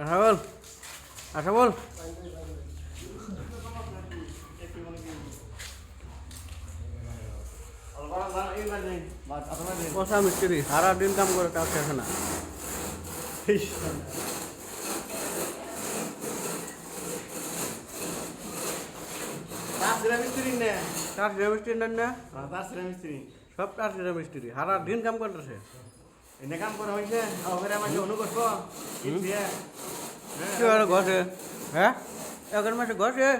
Asabul, Asabul. Masa misteri, সারা দিন কাম করে কাজ শেষ না। মিস্ত্রি না সব মিস্ত্রি সারা দিন কাম করতেছে। এনে কাম করা হয়েছে আমাকে অনুকষ্ট ঘষে হ্যাঁ এখন মাসে ঘষে